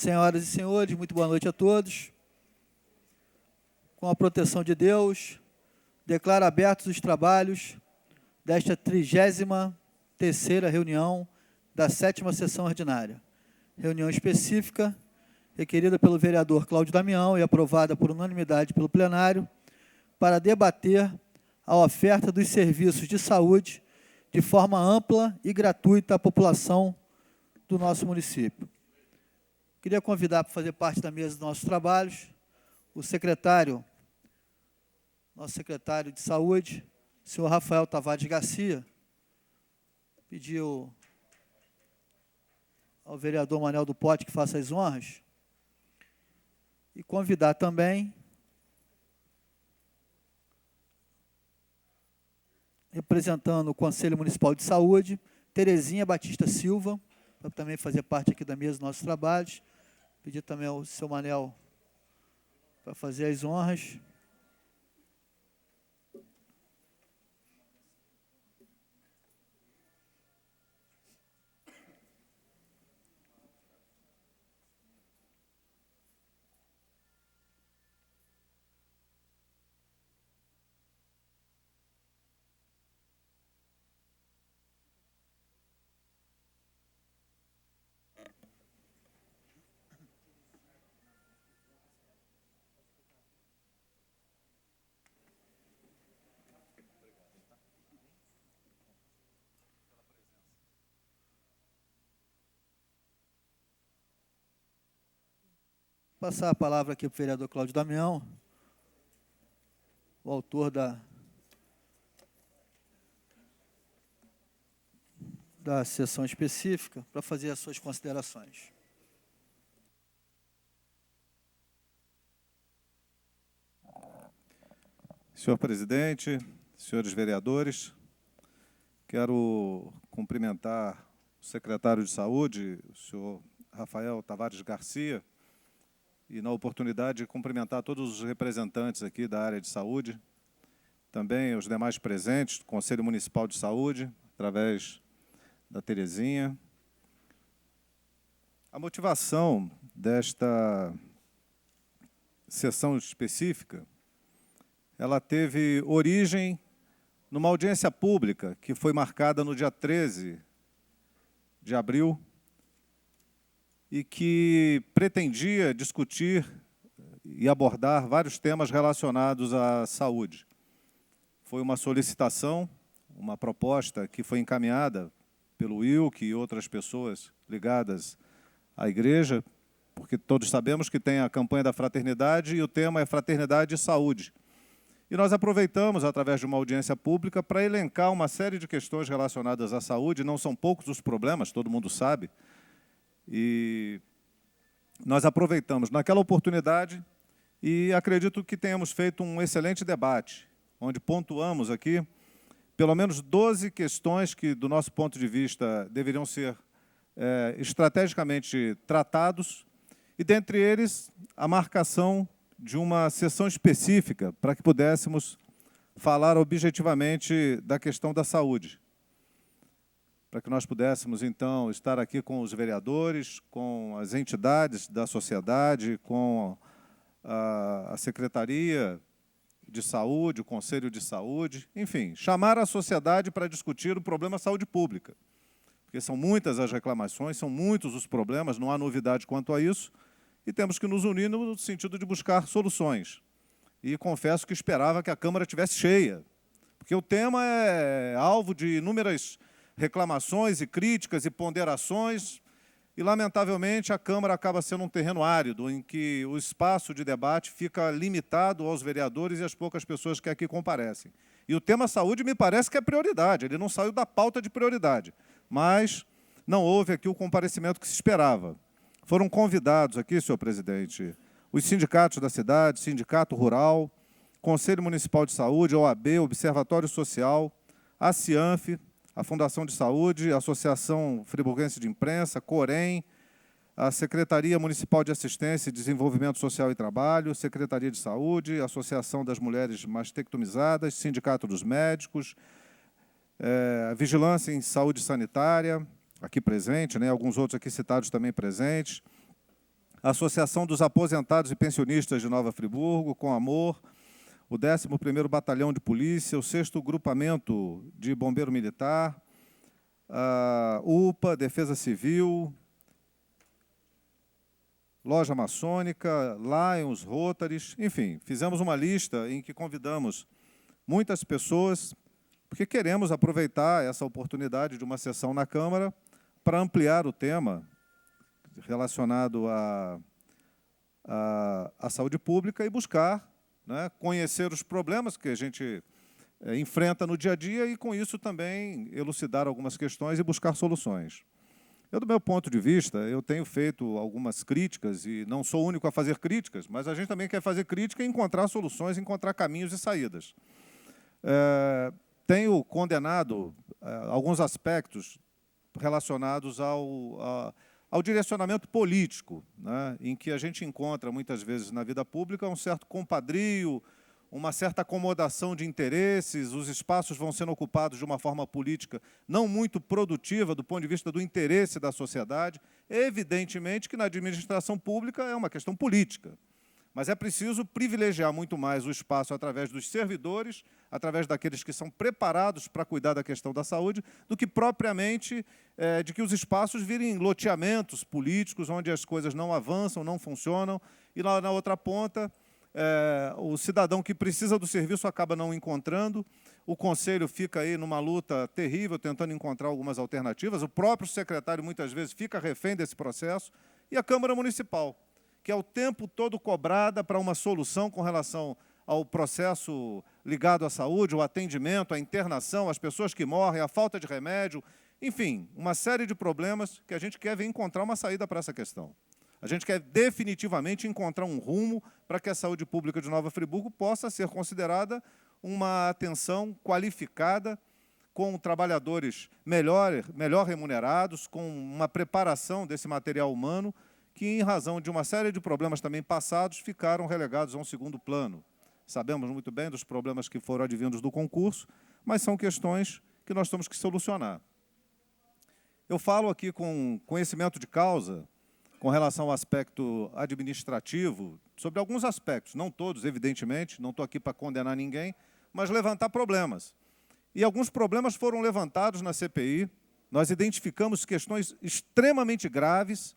Senhoras e senhores, muito boa noite a todos. Com a proteção de Deus, declaro abertos os trabalhos desta 33ª reunião da 7ª sessão ordinária. Reunião específica, requerida pelo vereador Cláudio Damião e aprovada por unanimidade pelo plenário, para debater a oferta dos serviços de saúde de forma ampla e gratuita à população do nosso município. Queria convidar para fazer parte da mesa dos nossos trabalhos o nosso secretário de Saúde, o senhor Rafael Tavares Garcia. Pediu ao vereador Manel do Pote que faça as honras. E convidar também, representando o Conselho Municipal de Saúde, Terezinha Batista Silva, para também fazer parte aqui da mesa dos nossos trabalhos. Pedir também ao seu Manel para fazer as honras. Passar a palavra aqui para o vereador Cláudio Damião, o autor da sessão específica, para fazer as suas considerações. Senhor presidente, senhores vereadores, quero cumprimentar o secretário de Saúde, o senhor Rafael Tavares Garcia, e, na oportunidade, cumprimentar todos os representantes aqui da área de saúde, também os demais presentes do Conselho Municipal de Saúde, através da Terezinha. A motivação desta sessão específica, ela teve origem numa audiência pública que foi marcada no dia 13 de abril, e que pretendia discutir e abordar vários temas relacionados à saúde. Foi uma solicitação, uma proposta que foi encaminhada pelo Wilk e outras pessoas ligadas à igreja, porque todos sabemos que tem a campanha da fraternidade e o tema é fraternidade e saúde. E nós aproveitamos, através de uma audiência pública, para elencar uma série de questões relacionadas à saúde. Não são poucos os problemas, todo mundo sabe. E nós aproveitamos naquela oportunidade e acredito que tenhamos feito um excelente debate, onde pontuamos aqui pelo menos 12 questões que, do nosso ponto de vista, deveriam ser estrategicamente tratados, e, dentre eles, a marcação de uma sessão específica para que pudéssemos falar objetivamente da questão da saúde, para que nós pudéssemos, então, estar aqui com os vereadores, com as entidades da sociedade, com a Secretaria de Saúde, o Conselho de Saúde, enfim, chamar a sociedade para discutir o problema saúde pública, porque são muitas as reclamações, são muitos os problemas, não há novidade quanto a isso, e temos que nos unir no sentido de buscar soluções. E confesso que esperava que a Câmara estivesse cheia, porque o tema é alvo de inúmeras reclamações e críticas e ponderações, e, lamentavelmente, a Câmara acaba sendo um terreno árido, em que o espaço de debate fica limitado aos vereadores e às poucas pessoas que aqui comparecem. E o tema saúde me parece que é prioridade, ele não saiu da pauta de prioridade, mas não houve aqui o comparecimento que se esperava. Foram convidados aqui, senhor presidente, os sindicatos da cidade, Sindicato Rural, Conselho Municipal de Saúde, OAB, Observatório Social, a Cianf, a Fundação de Saúde, a Associação Friburguense de Imprensa, Corém, a Secretaria Municipal de Assistência e Desenvolvimento Social e Trabalho, Secretaria de Saúde, Associação das Mulheres Mastectomizadas, Sindicato dos Médicos, Vigilância em Saúde Sanitária, aqui presente, né, alguns outros aqui citados também presentes, a Associação dos Aposentados e Pensionistas de Nova Friburgo, Com Amor, o 11º Batalhão de Polícia, o 6º Grupamento de Bombeiro Militar, a UPA, Defesa Civil, Loja Maçônica, Lions, Rotaries, enfim, fizemos uma lista em que convidamos muitas pessoas, porque queremos aproveitar essa oportunidade de uma sessão na Câmara para ampliar o tema relacionado à saúde pública e buscar, né, conhecer os problemas que a gente enfrenta no dia a dia e, com isso, também elucidar algumas questões e buscar soluções. Eu, do meu ponto de vista, eu tenho feito algumas críticas, e não sou o único a fazer críticas, mas a gente também quer fazer crítica e encontrar soluções, encontrar caminhos e saídas. Tenho condenado alguns aspectos relacionados ao direcionamento político, né, em que a gente encontra, muitas vezes, na vida pública, um certo compadrio, uma certa acomodação de interesses, os espaços vão sendo ocupados de uma forma política não muito produtiva do ponto de vista do interesse da sociedade. Evidentemente que na administração pública é uma questão política, mas é preciso privilegiar muito mais o espaço através dos servidores, através daqueles que são preparados para cuidar da questão da saúde, do que propriamente de que os espaços virem loteamentos políticos, onde as coisas não avançam, não funcionam, e lá na outra ponta, o cidadão que precisa do serviço acaba não encontrando, o conselho fica aí numa luta terrível, tentando encontrar algumas alternativas, o próprio secretário, muitas vezes, fica refém desse processo, e a Câmara Municipal, que é o tempo todo cobrada para uma solução com relação ao processo ligado à saúde, o atendimento, a internação, as pessoas que morrem, a falta de remédio, enfim, uma série de problemas que a gente quer ver encontrar uma saída para essa questão. A gente quer definitivamente encontrar um rumo para que a saúde pública de Nova Friburgo possa ser considerada uma atenção qualificada, com trabalhadores melhor remunerados, com uma preparação desse material humano, que, em razão de uma série de problemas também passados, ficaram relegados a um segundo plano. Sabemos muito bem dos problemas que foram advindos do concurso, mas são questões que nós temos que solucionar. Eu falo aqui com conhecimento de causa, com relação ao aspecto administrativo, sobre alguns aspectos, não todos, evidentemente, não estou aqui para condenar ninguém, mas levantar problemas. E alguns problemas foram levantados na CPI, nós identificamos questões extremamente graves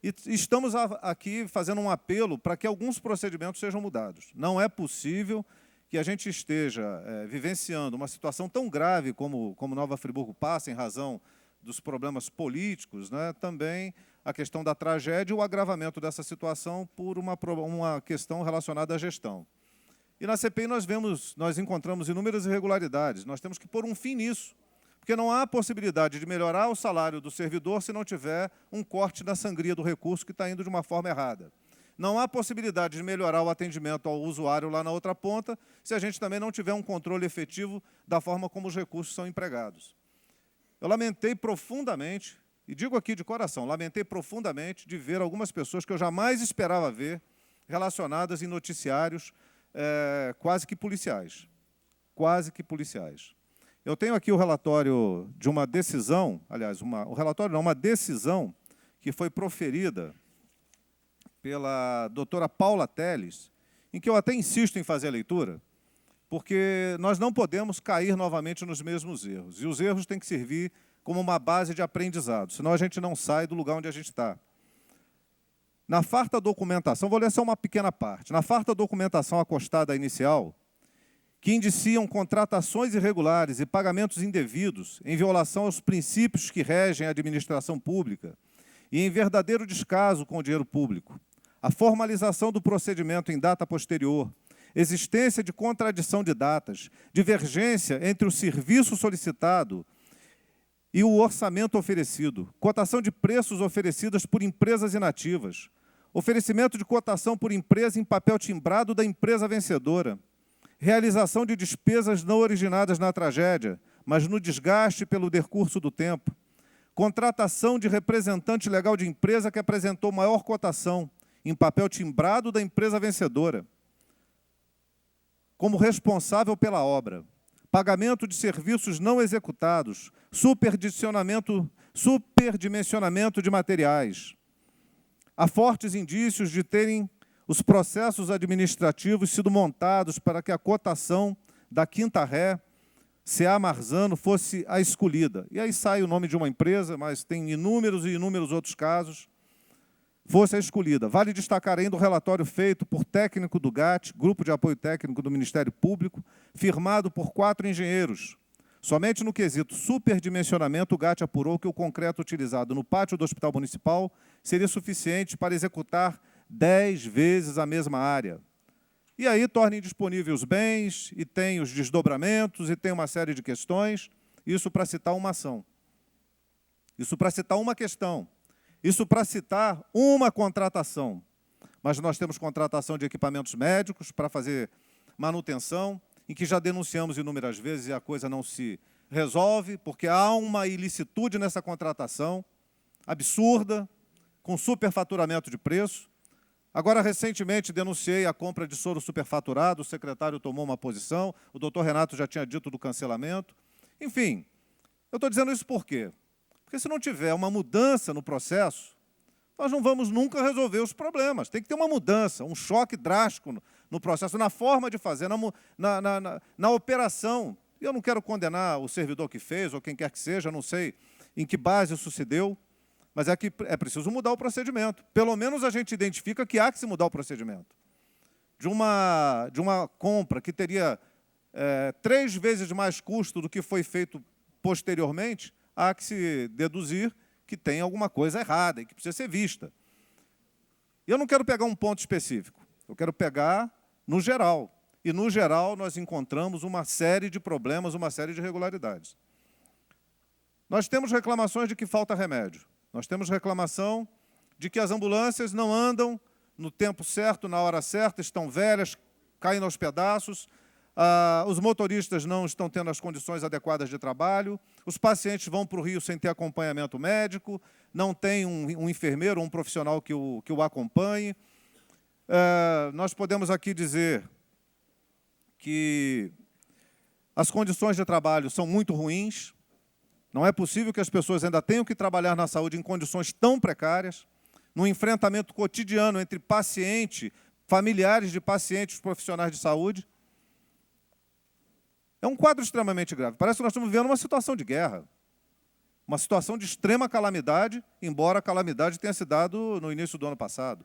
e estamos aqui fazendo um apelo para que alguns procedimentos sejam mudados. Não é possível que a gente esteja vivenciando uma situação tão grave como Nova Friburgo passa, em razão dos problemas políticos, né, também a questão da tragédia e o agravamento dessa situação por uma questão relacionada à gestão. E na CPI nós encontramos inúmeras irregularidades. Nós temos que pôr um fim nisso, porque não há possibilidade de melhorar o salário do servidor se não tiver um corte na sangria do recurso que está indo de uma forma errada. Não há possibilidade de melhorar o atendimento ao usuário lá na outra ponta se a gente também não tiver um controle efetivo da forma como os recursos são empregados. Eu lamentei profundamente, e digo aqui de coração, lamentei profundamente de ver algumas pessoas que eu jamais esperava ver relacionadas em noticiários quase que policiais. Quase que policiais. Eu tenho aqui o relatório de uma decisão, aliás, uma decisão que foi proferida pela doutora Paula Teles, em que eu até insisto em fazer a leitura, porque nós não podemos cair novamente nos mesmos erros. E os erros têm que servir como uma base de aprendizado, senão a gente não sai do lugar onde a gente está. Na farta documentação, vou ler só uma pequena parte, na farta documentação acostada inicial, que indiciam contratações irregulares e pagamentos indevidos em violação aos princípios que regem a administração pública e em verdadeiro descaso com o dinheiro público, a formalização do procedimento em data posterior, existência de contradição de datas, divergência entre o serviço solicitado e o orçamento oferecido, cotação de preços oferecidas por empresas inativas, oferecimento de cotação por empresa em papel timbrado da empresa vencedora, realização de despesas não originadas na tragédia, mas no desgaste pelo decurso do tempo, contratação de representante legal de empresa que apresentou maior cotação em papel timbrado da empresa vencedora, como responsável pela obra, pagamento de serviços não executados, superdimensionamento de materiais, há fortes indícios de terem os processos administrativos sido montados para que a cotação da quinta ré, CA Marzano, fosse a escolhida. E aí sai o nome de uma empresa, mas tem inúmeros e inúmeros outros casos, fosse a escolhida. Vale destacar ainda o relatório feito por técnico do GAT, Grupo de Apoio Técnico do Ministério Público, firmado por 4 engenheiros. Somente no quesito superdimensionamento, o GAT apurou que o concreto utilizado no pátio do Hospital Municipal seria suficiente para executar 10 vezes a mesma área. E aí torna indisponíveis os bens, e tem os desdobramentos, e tem uma série de questões, isso para citar uma ação. Isso para citar uma questão. Isso para citar uma contratação. Mas nós temos contratação de equipamentos médicos para fazer manutenção, em que já denunciamos inúmeras vezes e a coisa não se resolve, porque há uma ilicitude nessa contratação absurda, com superfaturamento de preço. Agora, recentemente, denunciei a compra de soro superfaturado, o secretário tomou uma posição, o doutor Renato já tinha dito do cancelamento. Enfim, eu estou dizendo isso por quê? Porque se não tiver uma mudança no processo, nós não vamos nunca resolver os problemas. Tem que ter uma mudança, um choque drástico no processo, na forma de fazer, na operação. E eu não quero condenar o servidor que fez, ou quem quer que seja, não sei em que base isso se deu, mas é que é preciso mudar o procedimento. Pelo menos a gente identifica que há que se mudar o procedimento. De uma compra que teria 3 vezes mais custo do que foi feito posteriormente, há que se deduzir que tem alguma coisa errada e que precisa ser vista. E eu não quero pegar um ponto específico, eu quero pegar no geral. E, no geral, nós encontramos uma série de problemas, uma série de irregularidades. Nós temos reclamações de que falta remédio. Nós temos reclamação de que as ambulâncias não andam no tempo certo, na hora certa, estão velhas, caindo aos pedaços, os motoristas não estão tendo as condições adequadas de trabalho, os pacientes vão para o Rio sem ter acompanhamento médico, não tem um enfermeiro ou um profissional que o acompanhe. Nós podemos aqui dizer que as condições de trabalho são muito ruins. Não é possível que as pessoas ainda tenham que trabalhar na saúde em condições tão precárias, no enfrentamento cotidiano entre paciente, familiares de pacientes, profissionais de saúde. É um quadro extremamente grave. Parece que nós estamos vivendo uma situação de guerra, uma situação de extrema calamidade, embora a calamidade tenha se dado no início do ano passado.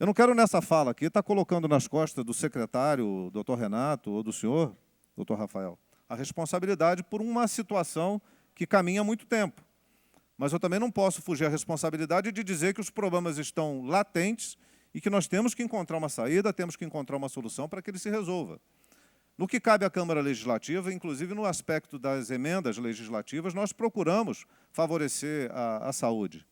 Eu não quero, nessa fala aqui, estar colocando nas costas do secretário, doutor Renato, ou do senhor, doutor Rafael, a responsabilidade por uma situação que caminha há muito tempo. Mas eu também não posso fugir à responsabilidade de dizer que os problemas estão latentes e que nós temos que encontrar uma saída, temos que encontrar uma solução para que ele se resolva. No que cabe à Câmara Legislativa, inclusive no aspecto das emendas legislativas, nós procuramos favorecer a saúde.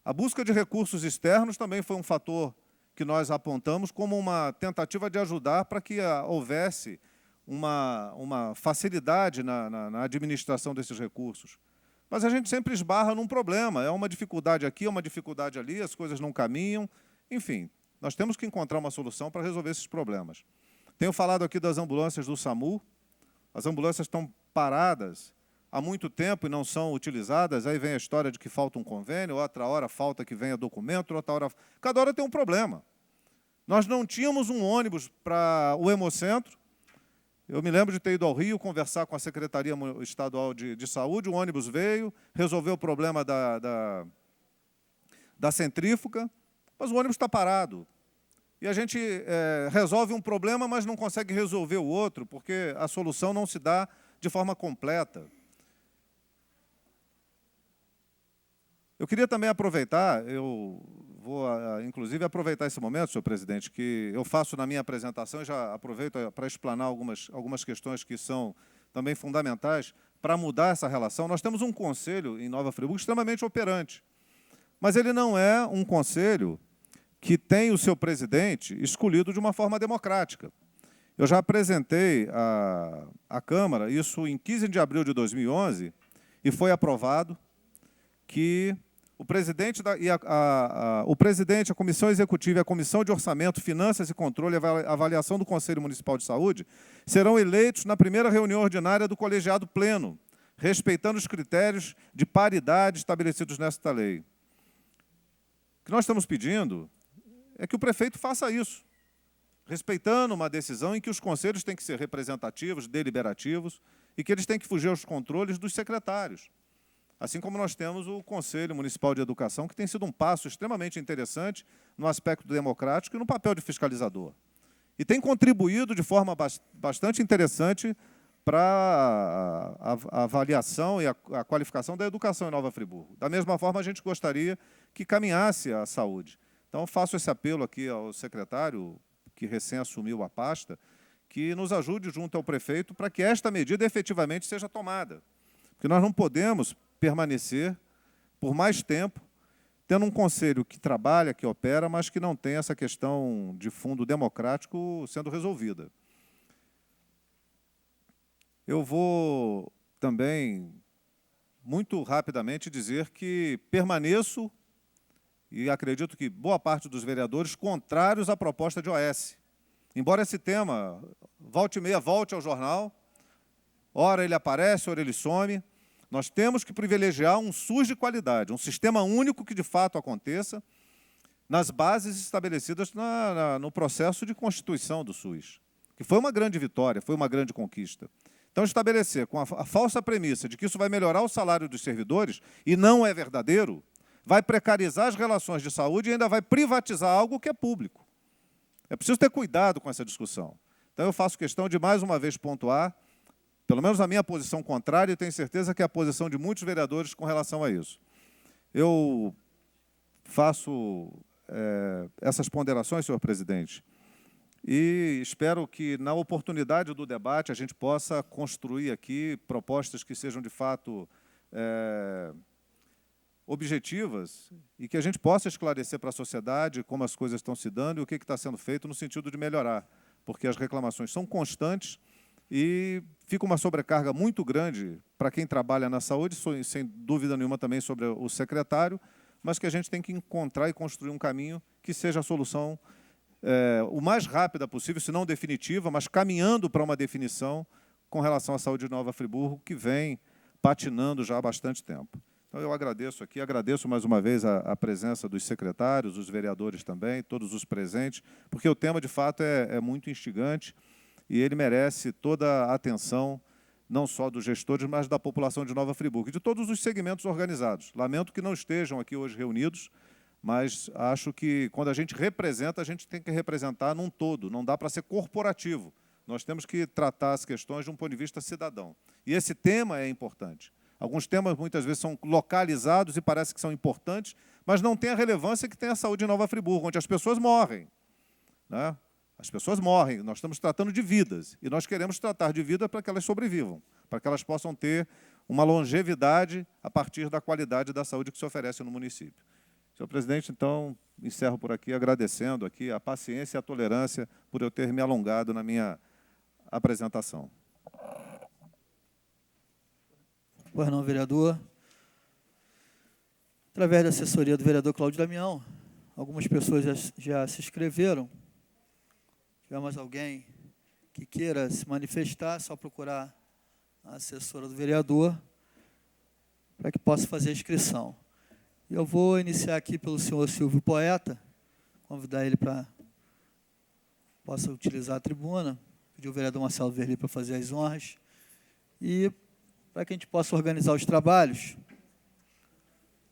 A busca de recursos externos também foi um fator que nós apontamos como uma tentativa de ajudar para que houvesse uma facilidade na administração desses recursos. Mas a gente sempre esbarra num problema, é uma dificuldade aqui, é uma dificuldade ali, as coisas não caminham. Enfim, nós temos que encontrar uma solução para resolver esses problemas. Tenho falado aqui das ambulâncias do SAMU. As ambulâncias estão paradas há muito tempo e não são utilizadas. Aí vem a história de que falta um convênio, outra hora falta que venha documento, outra hora... Cada hora tem um problema. Nós não tínhamos um ônibus para o Hemocentro. Eu me lembro de ter ido ao Rio conversar com a Secretaria Estadual de Saúde, o ônibus veio, resolveu o problema da centrífuga, mas o ônibus está parado. E a gente resolve um problema, mas não consegue resolver o outro, porque a solução não se dá de forma completa. Eu queria também aproveitar, eu vou, inclusive, aproveitar esse momento, senhor presidente, que eu faço na minha apresentação e já aproveito para explanar algumas questões que são também fundamentais para mudar essa relação. Nós temos um conselho em Nova Friburgo extremamente operante, mas ele não é um conselho que tem o seu presidente escolhido de uma forma democrática. Eu já apresentei à Câmara, isso em 15 de abril de 2011, e foi aprovado que o presidente, a Comissão Executiva e a Comissão de Orçamento, Finanças e Controle e Avaliação do Conselho Municipal de Saúde serão eleitos na primeira reunião ordinária do colegiado pleno, respeitando os critérios de paridade estabelecidos nesta lei. O que nós estamos pedindo é que o prefeito faça isso, respeitando uma decisão em que os conselhos têm que ser representativos, deliberativos, e que eles têm que fugir aos controles dos secretários. Assim como nós temos o Conselho Municipal de Educação, que tem sido um passo extremamente interessante no aspecto democrático e no papel de fiscalizador. E tem contribuído de forma bastante interessante para a avaliação e a qualificação da educação em Nova Friburgo. Da mesma forma, a gente gostaria que caminhasse a saúde. Então, faço esse apelo aqui ao secretário, que recém assumiu a pasta, que nos ajude junto ao prefeito para que esta medida efetivamente seja tomada. Porque nós não podemos permanecer por mais tempo tendo um conselho que trabalha, que opera, mas que não tem essa questão de fundo democrático sendo resolvida. Eu vou também, muito rapidamente, dizer que permaneço, e acredito que boa parte dos vereadores, contrários à proposta de OS. Embora esse tema, volta e meia, volte ao jornal, ora ele aparece, ora ele some, nós temos que privilegiar um SUS de qualidade, um sistema único que de fato aconteça, nas bases estabelecidas no processo de constituição do SUS, que foi uma grande vitória, foi uma grande conquista. Então, estabelecer com a falsa premissa de que isso vai melhorar o salário dos servidores, e não é verdadeiro, vai precarizar as relações de saúde e ainda vai privatizar algo que é público. É preciso ter cuidado com essa discussão. Então, eu faço questão de, mais uma vez, pontuar, pelo menos a minha posição contrária, e tenho certeza que é a posição de muitos vereadores com relação a isso. Eu faço essas ponderações, senhor presidente, e espero que, na oportunidade do debate, a gente possa construir aqui propostas que sejam, de fato, objetivas e que a gente possa esclarecer para a sociedade como as coisas estão se dando e o que está sendo feito no sentido de melhorar, porque as reclamações são constantes e fica uma sobrecarga muito grande para quem trabalha na saúde, sem dúvida nenhuma também sobre o secretário, mas que a gente tem que encontrar e construir um caminho que seja a solução o mais rápida possível, se não definitiva, mas caminhando para uma definição com relação à saúde de Nova Friburgo, que vem patinando já há bastante tempo. Então, eu agradeço aqui, agradeço mais uma vez a presença dos secretários, dos vereadores também, todos os presentes, porque o tema, de fato, é muito instigante e ele merece toda a atenção, não só dos gestores, mas da população de Nova Friburgo e de todos os segmentos organizados. Lamento que não estejam aqui hoje reunidos, mas acho que, quando a gente representa, a gente tem que representar num todo, não dá para ser corporativo. Nós temos que tratar as questões de um ponto de vista cidadão. E esse tema é importante. Alguns temas, muitas vezes, são localizados e parece que são importantes, mas não têm a relevância que tem a saúde em Nova Friburgo, onde as pessoas morrem, né? As pessoas morrem, nós estamos tratando de vidas, e nós queremos tratar de vida para que elas sobrevivam, para que elas possam ter uma longevidade a partir da qualidade da saúde que se oferece no município. Senhor presidente, então, encerro por aqui, agradecendo aqui a paciência e a tolerância por eu ter me alongado na minha apresentação. Pois não, vereador. Através da assessoria do vereador Cláudio Damião, algumas pessoas já se inscreveram. Se tiver mais alguém que queira se manifestar, é só procurar a assessora do vereador para que possa fazer a inscrição. Eu vou iniciar aqui pelo senhor Silvio Poeta, convidar ele para possa utilizar a tribuna, pedir o vereador Marcelo Verli para fazer as honras, e para que a gente possa organizar os trabalhos,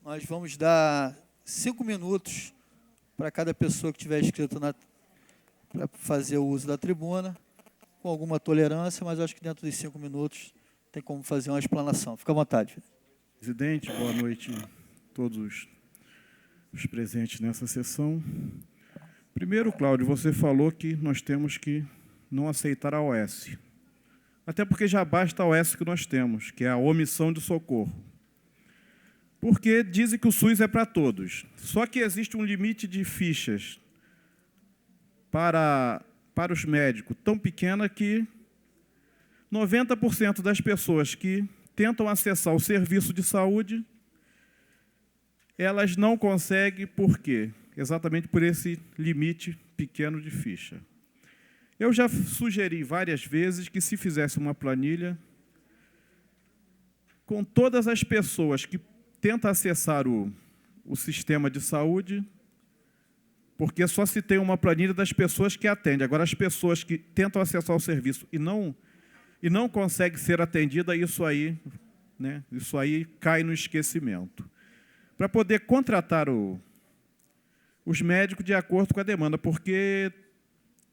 nós vamos dar 5 minutos para cada pessoa que estiver inscrita para fazer o uso da tribuna, com alguma tolerância, mas acho que dentro dos 5 minutos tem como fazer uma explanação. Fica à vontade. Presidente, boa noite a todos os presentes nessa sessão. Primeiro, Cláudio, você falou que nós temos que não aceitar a OS. Até porque já basta a OS que nós temos, que é a omissão de socorro. Porque dizem que o SUS é para todos. Só que existe um limite de fichas para os médicos tão pequena que 90% das pessoas que tentam acessar o serviço de saúde, elas não conseguem. Por quê? Exatamente por esse limite pequeno de ficha. Eu já sugeri várias vezes que se fizesse uma planilha com todas as pessoas que tentam acessar o sistema de saúde porque só se tem uma planilha das pessoas que atendem. Agora, as pessoas que tentam acessar o serviço e não conseguem ser atendidas, isso aí, né, isso aí cai no esquecimento. Para poder contratar os médicos de acordo com a demanda, porque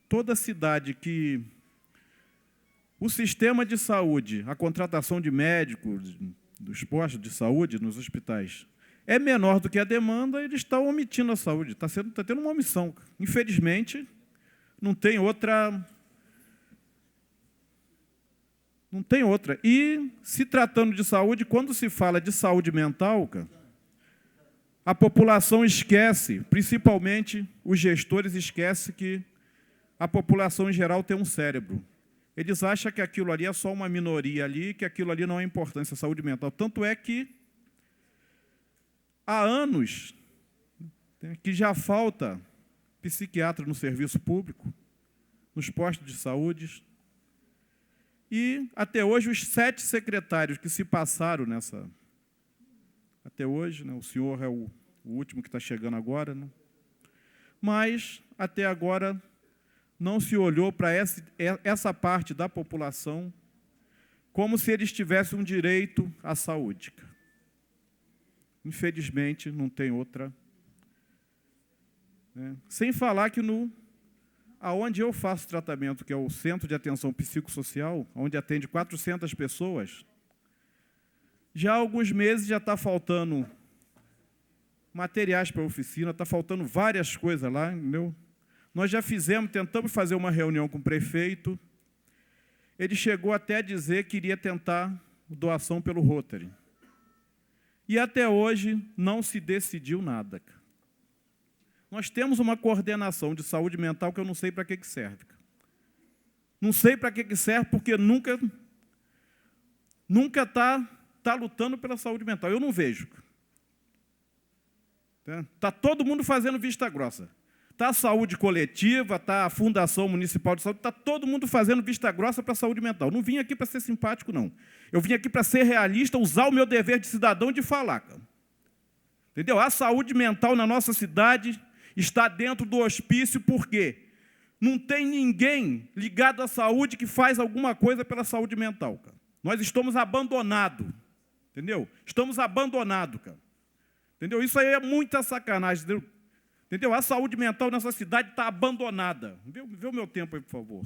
toda cidade que o sistema de saúde, a contratação de médicos, dos postos de saúde, nos hospitais, é menor do que a demanda, eles estão omitindo a saúde. Está tendo uma omissão. Infelizmente, não tem outra. Não tem outra. E, se tratando de saúde, quando se fala de saúde mental, a população esquece, principalmente os gestores esquecem que a população em geral tem um cérebro. Eles acham que aquilo ali é só uma minoria ali, que aquilo ali não é importante, a saúde mental. Tanto é que há anos que já falta psiquiatra no serviço público, nos postos de saúde. E, até hoje, os 7 secretários que se passaram nessa... Até hoje, né, o senhor é o último que está chegando agora, né? Mas, até agora, não se olhou para essa parte da população como se eles tivessem um direito à saúde. Infelizmente, não tem outra. Né? Sem falar que aonde eu faço tratamento, que é o Centro de Atenção Psicossocial, onde atende 400 pessoas, já há alguns meses já está faltando materiais para a oficina, está faltando várias coisas lá, entendeu? Nós já tentamos fazer uma reunião com o prefeito, ele chegou até a dizer que iria tentar doação pelo Rotary. E até hoje não se decidiu nada. Nós temos uma coordenação de saúde mental que eu não sei para que serve. Não sei para que serve porque nunca está lutando pela saúde mental. Eu não vejo. Está todo mundo fazendo vista grossa. Está a saúde coletiva, está a Fundação Municipal de Saúde, está todo mundo fazendo vista grossa para a saúde mental. Não vim aqui para ser simpático, não. Eu vim aqui para ser realista, usar o meu dever de cidadão de falar. Entendeu? A saúde mental na nossa cidade está dentro do hospício, por quê? Não tem ninguém ligado à saúde que faz alguma coisa pela saúde mental. Nós estamos abandonados. Entendeu? Estamos abandonados. Entendeu? Isso aí é muita sacanagem. Entendeu? A saúde mental nessa cidade está abandonada. Vê o meu tempo aí, por favor.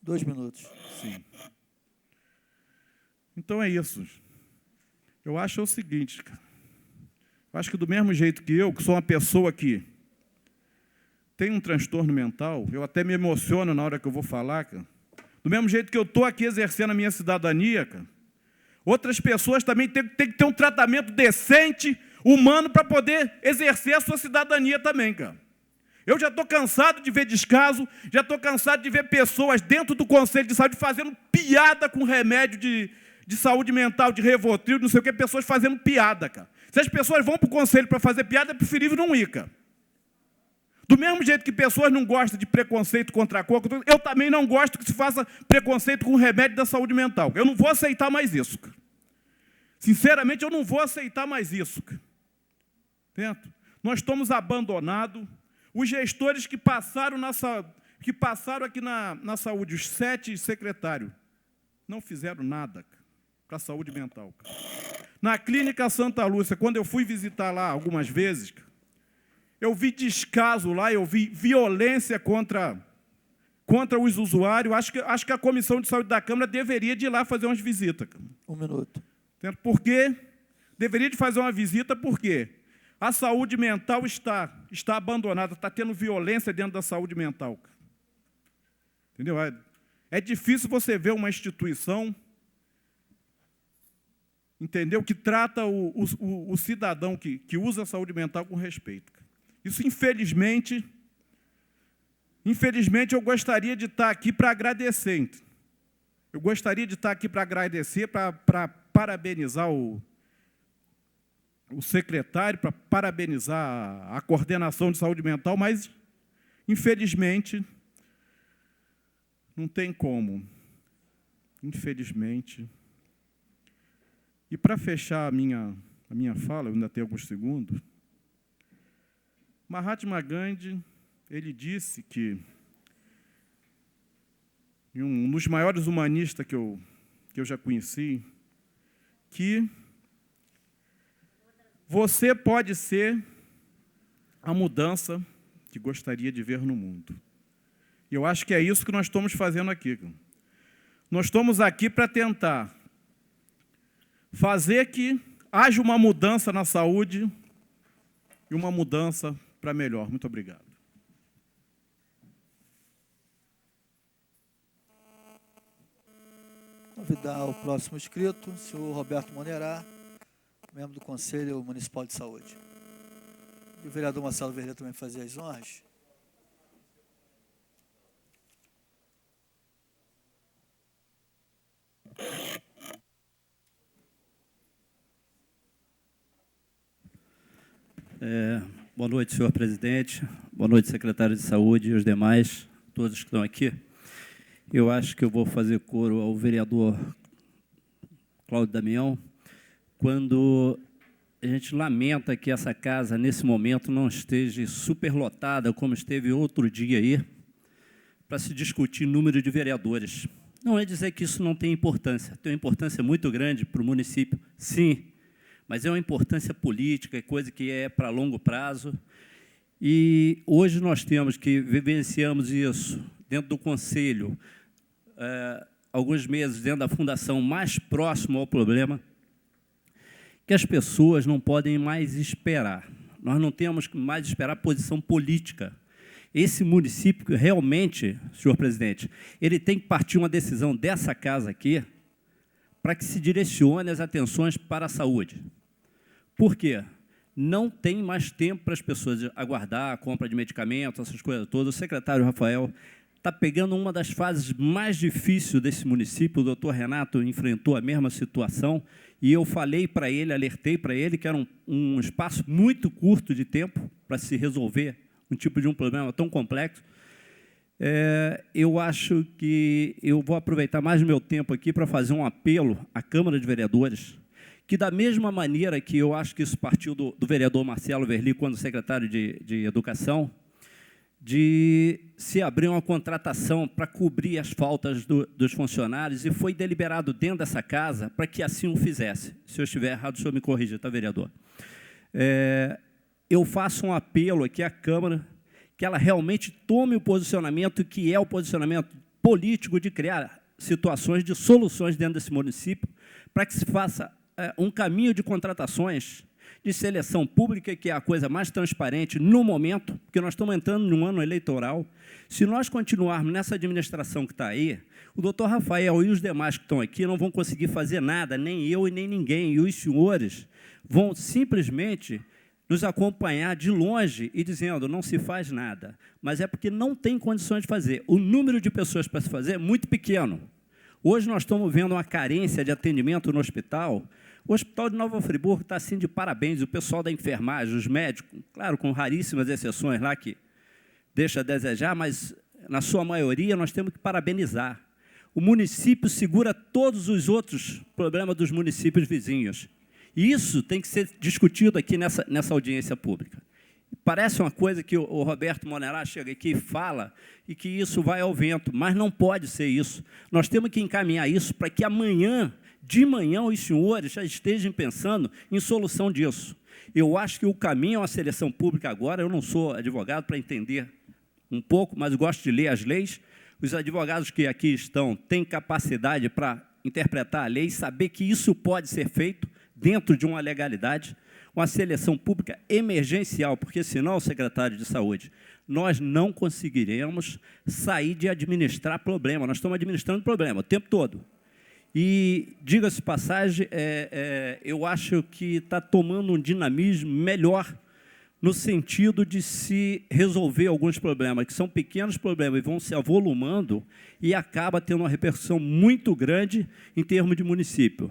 2 minutos. Sim. Então é isso. Eu acho o seguinte, cara. Eu acho que do mesmo jeito que eu, que sou uma pessoa que tem um transtorno mental, eu até me emociono na hora que eu vou falar, cara. Do mesmo jeito que eu estou aqui exercendo a minha cidadania, cara, outras pessoas também têm que ter um tratamento decente, humano, para poder exercer a sua cidadania também, cara. Eu já estou cansado de ver descaso, já estou cansado de ver pessoas dentro do Conselho de Saúde fazendo piada com remédio de saúde mental, de Rivotril, não sei o que, pessoas fazendo piada, cara. Se as pessoas vão para o Conselho para fazer piada, é preferível não ir, cara. Do mesmo jeito que pessoas não gostam de preconceito contra a coca, eu também não gosto que se faça preconceito com remédio da saúde mental. Eu não vou aceitar mais isso, cara. Sinceramente, eu não vou aceitar mais isso, cara. Entende? Nós estamos abandonados. Os gestores que passaram aqui na saúde, os 7 secretários, não fizeram nada para a saúde mental. Na Clínica Santa Lúcia, quando eu fui visitar lá algumas vezes, eu vi descaso lá, eu vi violência contra os usuários. Acho que a Comissão de Saúde da Câmara deveria de ir lá fazer umas visitas. 1 minuto. Por quê? Deveria de fazer uma visita porque a saúde mental está abandonada, está tendo violência dentro da saúde mental. Entendeu? É difícil você ver uma instituição, entendeu, que trata o cidadão que usa a saúde mental com respeito. Isso, infelizmente, eu gostaria de estar aqui para agradecer. Eu gostaria de estar aqui para agradecer, para parabenizar o secretário, para parabenizar a coordenação de saúde mental, mas, infelizmente, não tem como. Infelizmente. E, para fechar a minha fala, eu ainda tenho alguns segundos, Mahatma Gandhi, ele disse que, um dos maiores humanistas que eu já conheci, que você pode ser a mudança que gostaria de ver no mundo. E eu acho que é isso que nós estamos fazendo aqui. Nós estamos aqui para tentar fazer que haja uma mudança na saúde e uma mudança para melhor. Muito obrigado. Convidar o próximo inscrito, o senhor Roberto Monerá, membro do Conselho Municipal de Saúde. E o vereador Marcelo Verlet também fazer as honras. Boa noite, senhor presidente. Boa noite, secretário de Saúde e os demais, todos que estão aqui. Eu acho que eu vou fazer coro ao vereador Cláudio Damião, quando a gente lamenta que essa casa, nesse momento, não esteja superlotada, como esteve outro dia aí, para se discutir número de vereadores. Não é dizer que isso não tem importância importância muito grande para o município, sim, mas é uma importância política, é coisa que é para longo prazo. E hoje nós temos que vivenciamos isso dentro do Conselho, alguns meses dentro da fundação, mais próximo ao problema, que as pessoas não podem mais esperar. Nós não temos que mais esperar posição política. Esse município, realmente, senhor presidente, ele tem que partir uma decisão dessa casa aqui para que se direcione as atenções para a saúde. Por quê? Não tem mais tempo para as pessoas aguardar a compra de medicamentos, essas coisas todas. O secretário Rafael está pegando uma das fases mais difíceis desse município. O doutor Renato enfrentou a mesma situação e eu falei para ele, alertei para ele que era um espaço muito curto de tempo para se resolver um tipo de um problema tão complexo. Eu acho que eu vou aproveitar mais o meu tempo aqui para fazer um apelo à Câmara de Vereadores, que, da mesma maneira que eu acho que isso partiu do vereador Marcelo Verlet, quando secretário de Educação, de se abrir uma contratação para cobrir as faltas dos funcionários, e foi deliberado dentro dessa casa para que assim o fizesse. Se eu estiver errado, o senhor me corrija, tá, vereador? Eu faço um apelo aqui à Câmara, que ela realmente tome o posicionamento que é o posicionamento político de criar situações de soluções dentro desse município, para que se faça um caminho de contratações de seleção pública, que é a coisa mais transparente no momento, porque nós estamos entrando num ano eleitoral. Se nós continuarmos nessa administração que está aí, o doutor Rafael e os demais que estão aqui não vão conseguir fazer nada, nem eu e nem ninguém, e os senhores vão simplesmente nos acompanhar de longe e dizendo não se faz nada, mas é porque não tem condições de fazer. O número de pessoas para se fazer é muito pequeno. Hoje nós estamos vendo uma carência de atendimento no hospital. O Hospital de Nova Friburgo está assim de parabéns, o pessoal da enfermagem, os médicos, claro, com raríssimas exceções lá que deixa a desejar, mas na sua maioria nós temos que parabenizar. O município segura todos os outros problemas dos municípios vizinhos. E isso tem que ser discutido aqui nessa audiência pública. Parece uma coisa que o Roberto Monerá chega aqui e fala, e que isso vai ao vento, mas não pode ser isso. Nós temos que encaminhar isso para que amanhã, de manhã, os senhores já estejam pensando em solução disso. Eu acho que o caminho é uma seleção pública agora. Eu não sou advogado para entender um pouco, mas gosto de ler as leis. Os advogados que aqui estão têm capacidade para interpretar a lei e saber que isso pode ser feito dentro de uma legalidade, uma seleção pública emergencial, porque senão, secretário de Saúde, nós não conseguiremos sair de administrar problema. Nós estamos administrando problema o tempo todo. E, diga-se passagem, eu acho que está tomando um dinamismo melhor no sentido de se resolver alguns problemas, que são pequenos problemas e vão se avolumando e acaba tendo uma repercussão muito grande em termos de município.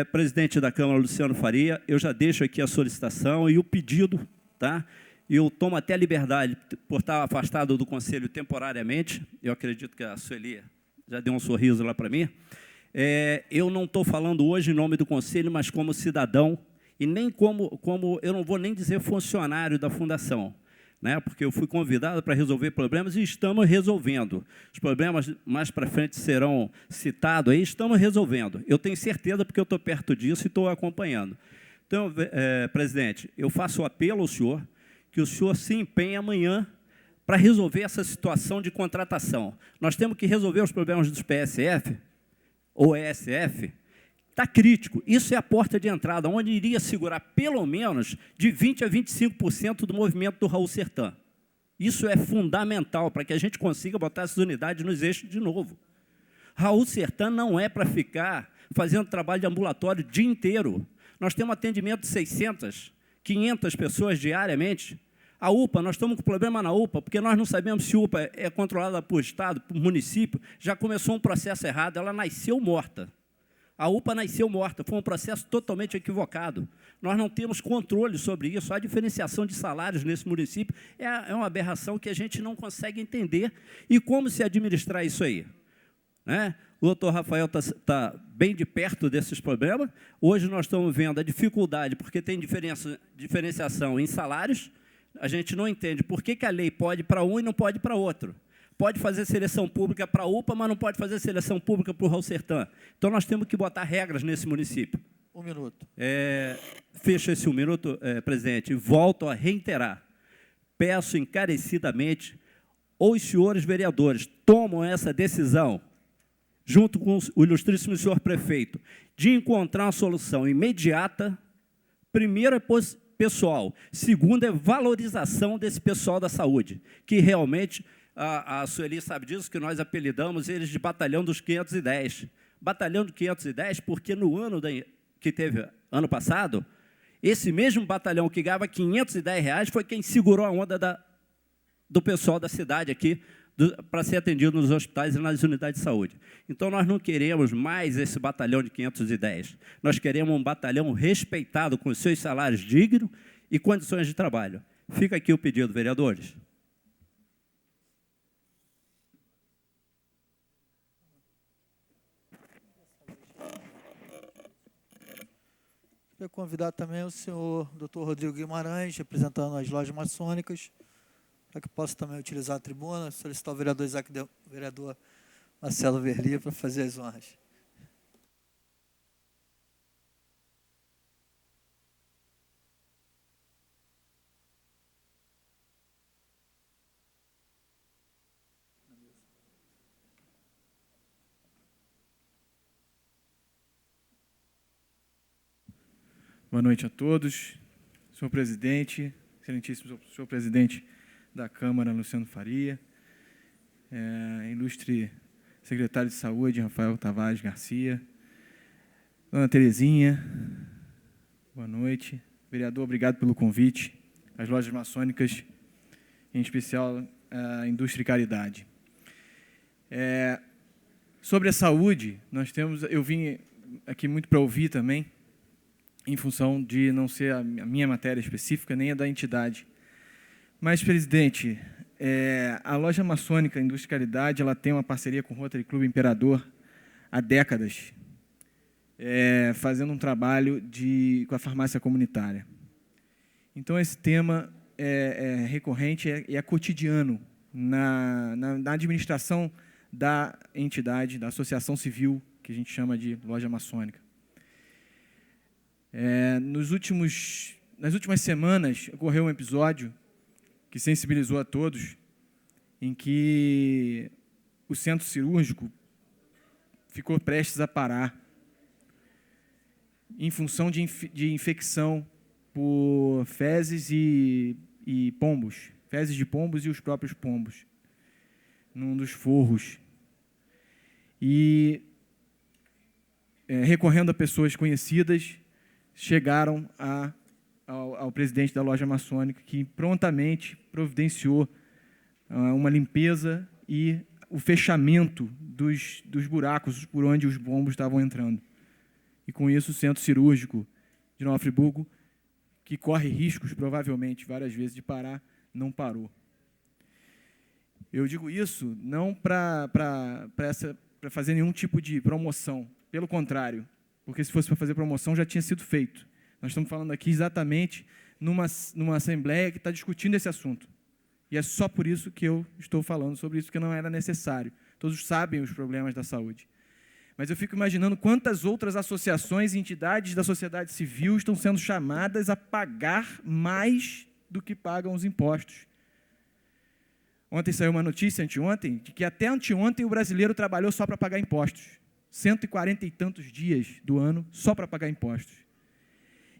Presidente da Câmara, Luciano Faria, eu já deixo aqui a solicitação e o pedido, tá? Eu tomo até a liberdade, por estar afastado do Conselho temporariamente, eu acredito que a Sueli já deu um sorriso lá para mim. Eu não estou falando hoje em nome do Conselho, mas como cidadão, e nem como eu não vou nem dizer funcionário da Fundação, né, porque eu fui convidado para resolver problemas e estamos resolvendo. Os problemas mais para frente serão citados aí, estamos resolvendo. Eu tenho certeza porque eu estou perto disso e estou acompanhando. Então, presidente, eu faço o apelo ao senhor que o senhor se empenhe amanhã para resolver essa situação de contratação. Nós temos que resolver os problemas dos PSF ou ESF. Está crítico. Isso é a porta de entrada, onde iria segurar pelo menos de 20% a 25% do movimento do Raul Sertã. Isso é fundamental para que a gente consiga botar essas unidades nos eixos de novo. Raul Sertã não é para ficar fazendo trabalho de ambulatório o dia inteiro. Nós temos atendimento de 600, 500 pessoas diariamente. A UPA, nós estamos com problema na UPA, porque nós não sabemos se a UPA é controlada por Estado, por município. Já começou um processo errado, ela nasceu morta. A UPA nasceu morta, foi um processo totalmente equivocado. Nós não temos controle sobre isso. A diferenciação de salários nesse município é uma aberração que a gente não consegue entender. E como se administrar isso aí? Né? O doutor Rafael está bem de perto desses problemas. Hoje nós estamos vendo a dificuldade, porque tem diferenciação em salários. A gente não entende por que a lei pode para um e não pode para outro. Pode fazer seleção pública para a UPA, mas não pode fazer seleção pública para o Raul Sertã. Então, nós temos que botar regras nesse município. 1 minuto. Fecho esse 1 minuto, presidente, e volto a reiterar. Peço encarecidamente, os senhores vereadores tomam essa decisão, junto com o ilustríssimo senhor prefeito, de encontrar uma solução imediata. Primeiro é pessoal, segundo é valorização desse pessoal da saúde, que realmente... A Sueli sabe disso, que nós apelidamos eles de Batalhão dos 510. Batalhão dos 510, porque no ano que teve, ano passado, esse mesmo batalhão que ganhava R$510 foi quem segurou a onda do pessoal da cidade aqui, para ser atendido nos hospitais e nas unidades de saúde. Então, nós não queremos mais esse batalhão de 510. Nós queremos um batalhão respeitado, com seus salários dignos e condições de trabalho. Fica aqui o pedido, vereadores. Queria convidar também o senhor Dr. Rodrigo Guimarães, representando as lojas maçônicas, para que possa também utilizar a tribuna, solicitar o vereador Marcelo Verlia para fazer as honras. Boa noite a todos. Senhor presidente, excelentíssimo senhor presidente da Câmara, Luciano Faria, ilustre secretário de Saúde, Rafael Tavares Garcia, dona Terezinha, boa noite. Vereador, obrigado pelo convite. As lojas maçônicas, em especial a Indústria e Caridade. Sobre a saúde, eu vim aqui muito para ouvir também, em função de não ser a minha matéria específica, nem a da entidade. Mas, presidente, a loja maçônica Indústria e Caridade, ela tem uma parceria com o Rotary Club Imperador há décadas, fazendo um trabalho com a farmácia comunitária. Então, esse tema é recorrente e é cotidiano na administração da entidade, da associação civil, que a gente chama de loja maçônica. Nas últimas semanas, ocorreu um episódio que sensibilizou a todos, em que o centro cirúrgico ficou prestes a parar, em função de infecção por fezes e pombos, fezes de pombos e os próprios pombos, num dos forros. E, recorrendo a pessoas conhecidas, chegaram ao presidente da loja maçônica, que prontamente providenciou uma limpeza e o fechamento dos buracos por onde os pombos estavam entrando. E, com isso, o centro cirúrgico de Nova Friburgo, que corre riscos, provavelmente, várias vezes, de parar, não parou. Eu digo isso não para fazer nenhum tipo de promoção, pelo contrário, porque se fosse para fazer promoção já tinha sido feito. Nós estamos falando aqui exatamente numa assembleia que está discutindo esse assunto. E é só por isso que eu estou falando sobre isso, que não era necessário. Todos sabem os problemas da saúde. Mas eu fico imaginando quantas outras associações e entidades da sociedade civil estão sendo chamadas a pagar mais do que pagam os impostos. Ontem saiu uma notícia, anteontem, de que até anteontem o brasileiro trabalhou só para pagar impostos. 140 e tantos dias do ano só para pagar impostos.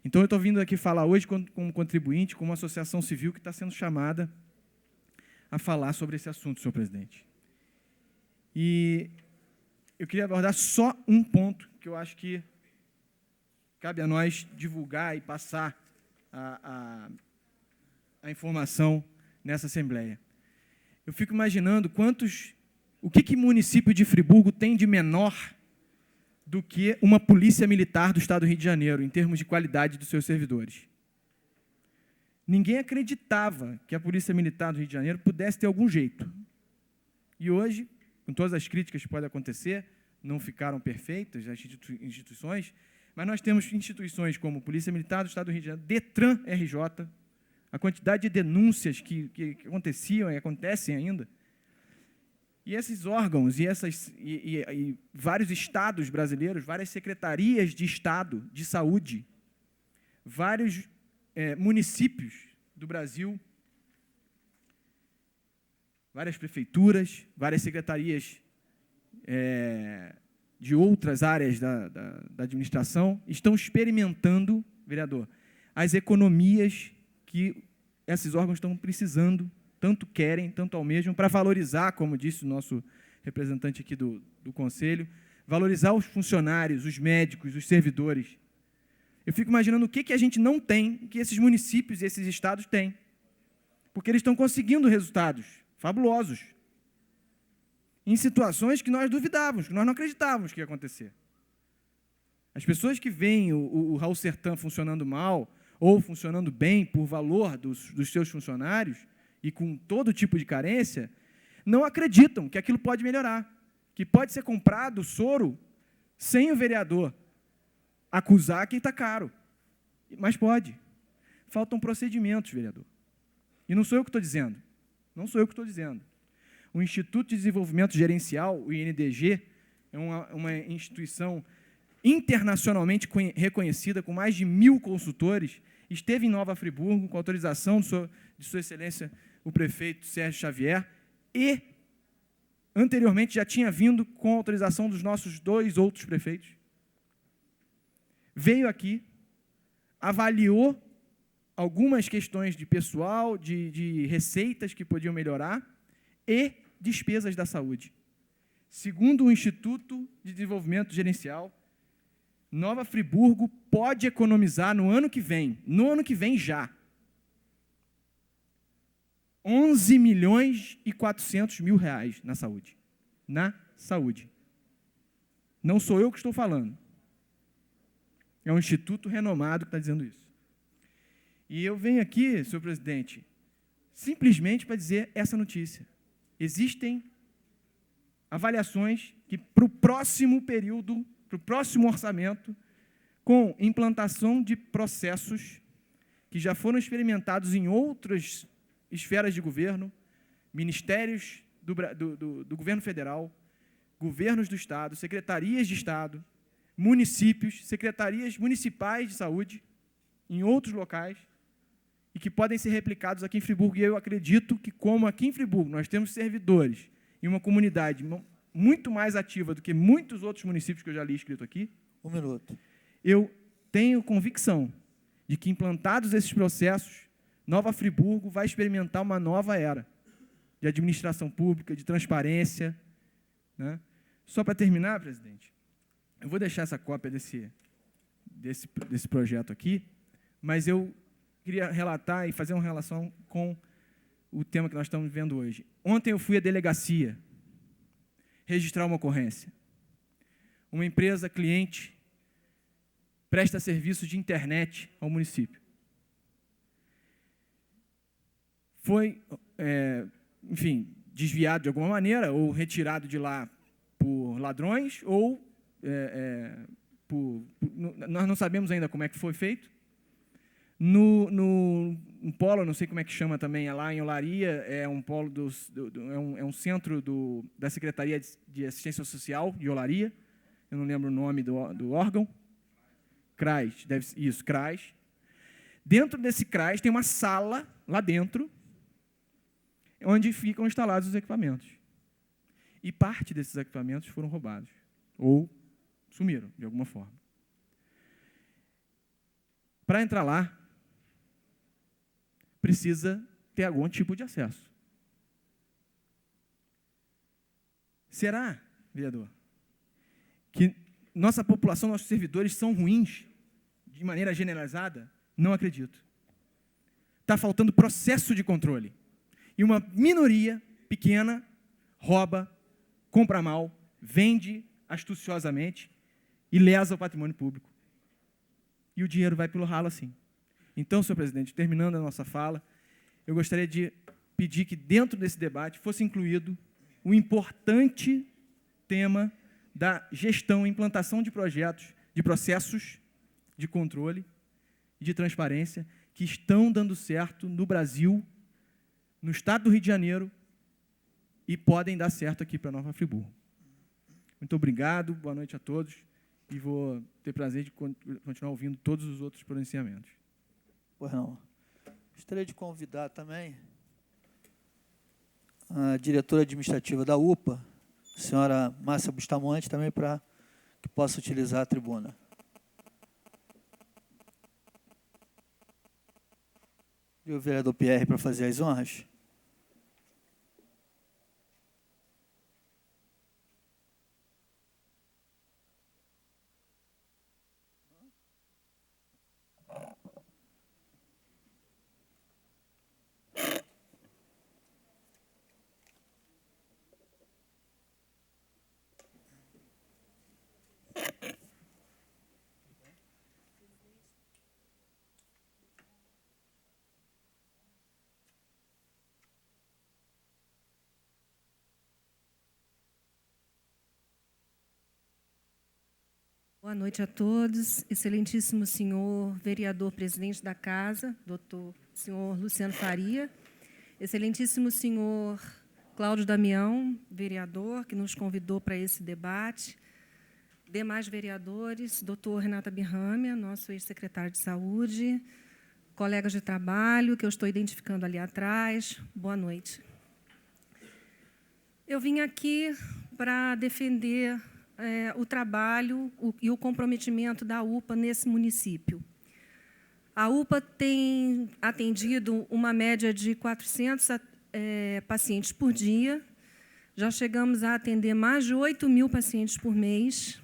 Então, eu estou vindo aqui falar hoje como contribuinte, como associação civil que está sendo chamada a falar sobre esse assunto, senhor presidente. E eu queria abordar só um ponto que eu acho que cabe a nós divulgar e passar a informação nessa Assembleia. Eu fico imaginando o que o município de Friburgo tem de menor do que uma polícia militar do Estado do Rio de Janeiro, em termos de qualidade dos seus servidores. Ninguém acreditava que a Polícia Militar do Rio de Janeiro pudesse ter algum jeito. E hoje, com todas as críticas que podem acontecer, não ficaram perfeitas as instituições, mas nós temos instituições como Polícia Militar do Estado do Rio de Janeiro, Detran RJ, a quantidade de denúncias que aconteciam e acontecem ainda. E esses órgãos e vários estados brasileiros, várias secretarias de Estado de saúde, vários municípios do Brasil, várias prefeituras, várias secretarias de outras áreas da administração estão experimentando, vereador, as economias que esses órgãos estão precisando, tanto querem, tanto almejam, para valorizar, como disse o nosso representante aqui do Conselho, valorizar os funcionários, os médicos, os servidores. Eu fico imaginando o que a gente não tem, que esses municípios e esses estados têm. Porque eles estão conseguindo resultados fabulosos, em situações que nós duvidávamos, que nós não acreditávamos que ia acontecer. As pessoas que veem o Raul Sertan funcionando mal, ou funcionando bem por valor dos seus funcionários, e com todo tipo de carência, não acreditam que aquilo pode melhorar, que pode ser comprado soro sem o vereador acusar que está caro. Mas pode. Faltam procedimentos, vereador. E não sou eu que estou dizendo. Não sou eu que estou dizendo. O Instituto de Desenvolvimento Gerencial, o INDG, é uma instituição internacionalmente reconhecida, com mais de 1.000 consultores, esteve em Nova Friburgo, com autorização de Sua Excelência, o prefeito Sérgio Xavier, e, anteriormente, já tinha vindo com autorização dos nossos 2 outros prefeitos. Veio aqui, avaliou algumas questões de pessoal, de receitas que podiam melhorar e despesas da saúde. Segundo o Instituto de Desenvolvimento Gerencial, Nova Friburgo pode economizar no ano que vem já, 11.400.000 reais na saúde. Na saúde. Não sou eu que estou falando. É um instituto renomado que está dizendo isso. E eu venho aqui, senhor presidente, simplesmente para dizer essa notícia. Existem avaliações que, para o próximo período, para o próximo orçamento, com implantação de processos que já foram experimentados em outras esferas de governo, ministérios do governo federal, governos do Estado, secretarias de Estado, municípios, secretarias municipais de saúde, em outros locais, e que podem ser replicados aqui em Friburgo. E eu acredito que, como aqui em Friburgo nós temos servidores e uma comunidade muito mais ativa do que muitos outros municípios que eu já li escrito aqui, 1 minuto. Eu tenho convicção de que, implantados esses processos, Nova Friburgo vai experimentar uma nova era de administração pública, de transparência, né? Só para terminar, presidente, eu vou deixar essa cópia desse projeto aqui, mas eu queria relatar e fazer uma relação com o tema que nós estamos vendo hoje. Ontem eu fui à delegacia registrar uma ocorrência. Uma empresa cliente presta serviços de internet ao município. Foi, enfim, desviado de alguma maneira, ou retirado de lá por ladrões, ou nós não sabemos ainda como é que foi feito, Um polo, não sei como é que chama também, lá em Olaria, é um polo é um centro da Secretaria de Assistência Social de Olaria, eu não lembro o nome do órgão, CRAS, isso, CRAS. Dentro desse CRAS tem uma sala, lá dentro, onde ficam instalados os equipamentos. E parte desses equipamentos foram roubados, ou sumiram, de alguma forma. Para entrar lá, precisa ter algum tipo de acesso. Será, vereador, que nossa população, nossos servidores são ruins, de maneira generalizada? Não acredito. Está faltando processo de controle. E uma minoria pequena rouba, compra mal, vende astuciosamente e lesa o patrimônio público. E o dinheiro vai pelo ralo assim. Então, senhor presidente, terminando a nossa fala, eu gostaria de pedir que dentro desse debate fosse incluído o importante tema da gestão e implantação de projetos, de processos de controle e de transparência que estão dando certo no Brasil, no estado do Rio de Janeiro, e podem dar certo aqui para Nova Friburgo. Muito obrigado, boa noite a todos, e vou ter prazer de continuar ouvindo todos os outros pronunciamentos. Pois não. Gostaria de convidar também a diretora administrativa da UPA, a senhora Márcia Bustamante, também para que possa utilizar a tribuna. E o vereador Pierre para fazer as honras. Boa noite a todos. Excelentíssimo senhor vereador presidente da Casa, doutor senhor Luciano Faria. Excelentíssimo senhor Cláudio Damião, vereador, que nos convidou para esse debate. Demais vereadores, doutor Renata Birrâmia, nosso ex-secretário de Saúde, colegas de trabalho, que eu estou identificando ali atrás. Boa noite. Eu vim aqui para defender o trabalho e o comprometimento da UPA nesse município. A UPA tem atendido uma média de 400 pacientes por dia, já chegamos a atender mais de 8.000 pacientes por mês,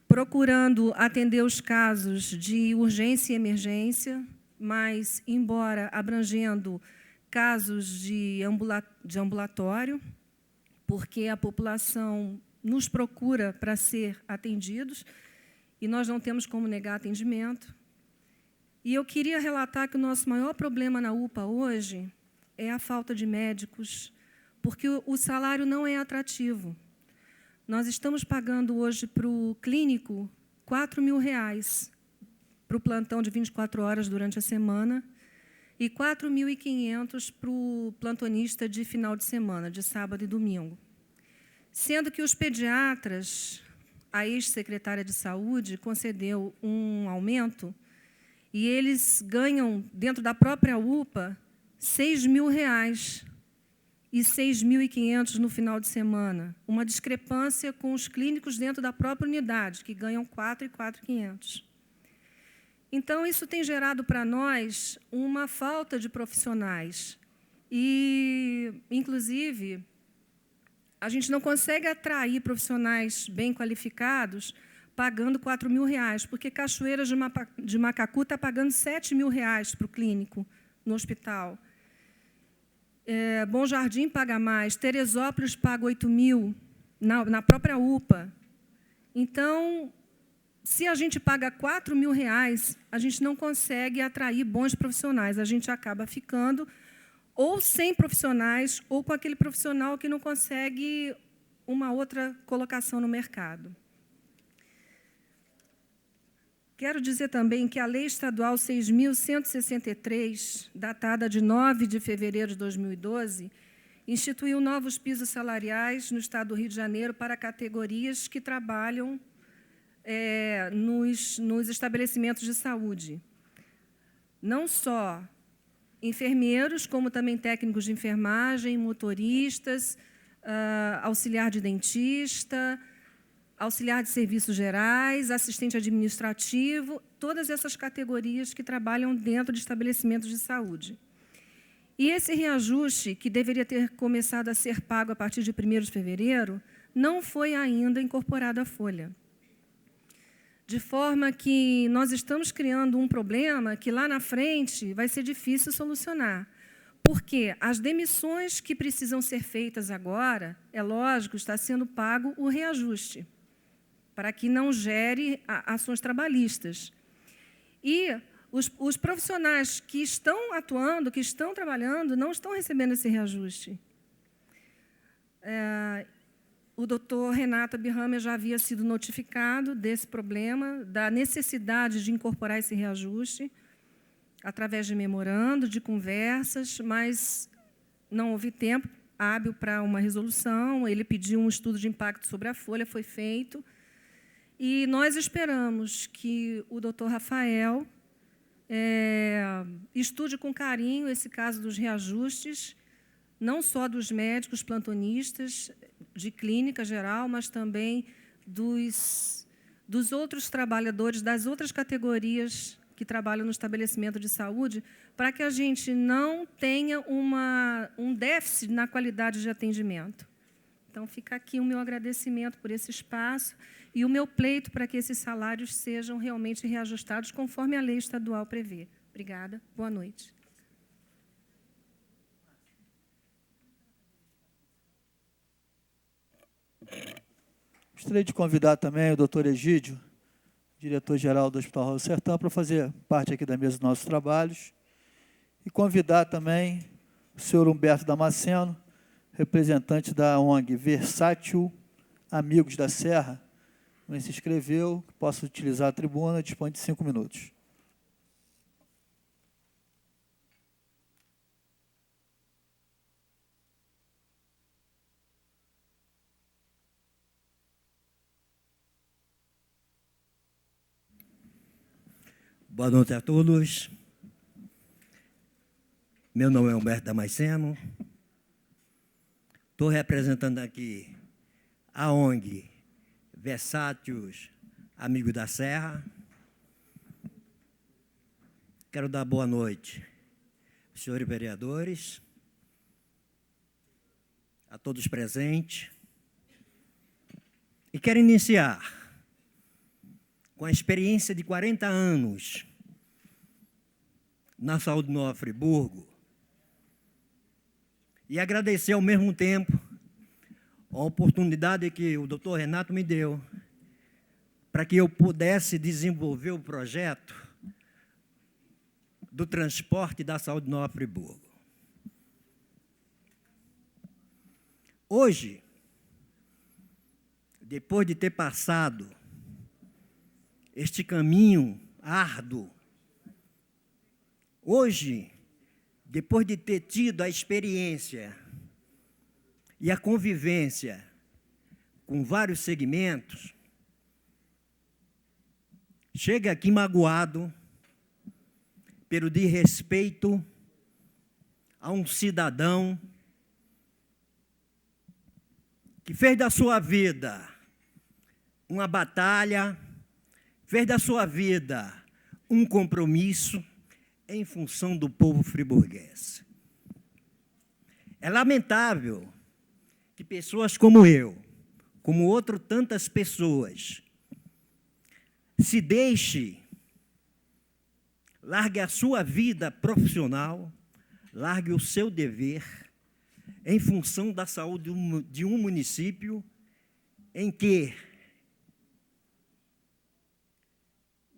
procurando atender os casos de urgência e emergência, mas, embora abrangendo casos de ambulatório, porque a população nos procura para ser atendidos, e nós não temos como negar atendimento. E eu queria relatar que o nosso maior problema na UPA hoje é a falta de médicos, porque o salário não é atrativo. Nós estamos pagando hoje para o clínico R$4.000 para o plantão de 24 horas durante a semana e R$4.500 para o plantonista de final de semana, de sábado e domingo. Sendo que os pediatras, a ex-secretária de Saúde concedeu um aumento e eles ganham, dentro da própria UPA, R$6.000 e R$6.500 no final de semana. Uma discrepância com os clínicos dentro da própria unidade, que ganham R$4.000 e R$4.500. Então, isso tem gerado para nós uma falta de profissionais. E, inclusive, a gente não consegue atrair profissionais bem qualificados pagando R$4.000, porque Cachoeiras de Macacu está pagando R$7.000 para o clínico no hospital. Bom Jardim paga mais, Teresópolis paga R$8.000 na própria UPA. Então, se a gente paga R$4.000, a gente não consegue atrair bons profissionais, a gente acaba ficando ou sem profissionais, ou com aquele profissional que não consegue uma outra colocação no mercado. Quero dizer também que a Lei Estadual 6.163, datada de 9 de fevereiro de 2012, instituiu novos pisos salariais no Estado do Rio de Janeiro para categorias que trabalham nos estabelecimentos de saúde. Não só enfermeiros, como também técnicos de enfermagem, motoristas, auxiliar de dentista, auxiliar de serviços gerais, assistente administrativo, todas essas categorias que trabalham dentro de estabelecimentos de saúde. E esse reajuste, que deveria ter começado a ser pago a partir de 1º de fevereiro, não foi ainda incorporado à folha. De forma que nós estamos criando um problema que, lá na frente, vai ser difícil solucionar. Porque as demissões que precisam ser feitas agora, é lógico, está sendo pago o reajuste, para que não gere ações trabalhistas. E os profissionais que estão atuando, que estão trabalhando, não estão recebendo esse reajuste. O doutor Renato Abirramer já havia sido notificado desse problema, da necessidade de incorporar esse reajuste, através de memorando, de conversas, mas não houve tempo hábil para uma resolução. Ele pediu um estudo de impacto sobre a folha, foi feito. E nós esperamos que o doutor Rafael estude com carinho esse caso dos reajustes, não só dos médicos plantonistas de clínica geral, mas também dos outros trabalhadores, das outras categorias que trabalham no estabelecimento de saúde, para que a gente não tenha um déficit na qualidade de atendimento. Então, fica aqui o meu agradecimento por esse espaço e o meu pleito para que esses salários sejam realmente reajustados conforme a lei estadual prevê. Obrigada. Boa noite. Gostaria de convidar também o doutor Egídio, diretor-geral do Hospital Raul Sertão, para fazer parte aqui da mesa dos nossos trabalhos, e convidar também o senhor Humberto Damasceno, representante da ONG Versátil Amigos da Serra, que se inscreveu, que possa utilizar a tribuna, dispõe de 5 minutos. Boa noite a todos. Meu nome é Humberto Damasceno. Estou representando aqui a ONG Versátios Amigos da Serra. Quero dar boa noite aos senhores vereadores, a todos presentes. E quero iniciar com a experiência de 40 anos na Saúde de Nova Friburgo e agradecer ao mesmo tempo a oportunidade que o doutor Renato me deu para que eu pudesse desenvolver o projeto do transporte da Saúde de Nova Friburgo. Hoje, depois de ter passado este caminho árduo, hoje, depois de ter tido a experiência e a convivência com vários segmentos, chega aqui magoado pelo desrespeito a um cidadão que fez da sua vida uma batalha, fez da sua vida um compromisso em função do povo friburguês. É lamentável que pessoas como eu, como outras tantas pessoas, se deixe, largue a sua vida profissional, largue o seu dever em função da saúde de um município em que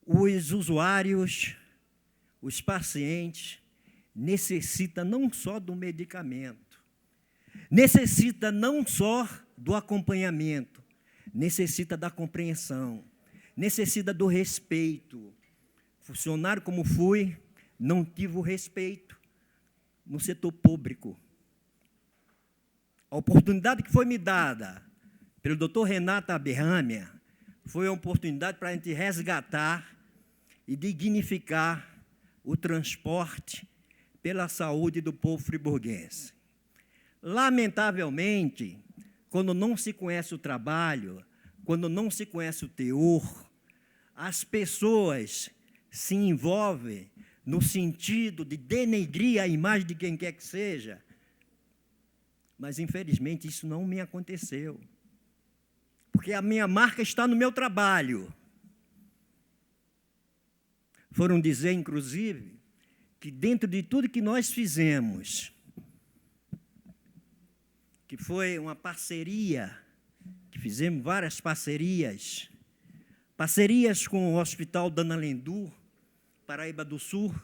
os usuários, os pacientes, necessitam não só do medicamento, necessita não só do acompanhamento, necessita da compreensão, necessita do respeito. Funcionário como fui, não tive o respeito no setor público. A oportunidade que foi me dada pelo doutor Renato Aberrâmia foi uma oportunidade para a gente resgatar e dignificar o transporte pela saúde do povo friburguense. Lamentavelmente, quando não se conhece o trabalho, quando não se conhece o teor, as pessoas se envolvem no sentido de denegrir a imagem de quem quer que seja. Mas, infelizmente, isso não me aconteceu. Porque a minha marca está no meu trabalho. Foram dizer, inclusive, que dentro de tudo que nós fizemos, que foi uma parceria, que fizemos várias parcerias com o Hospital Dona Lendu, Paraíba do Sul,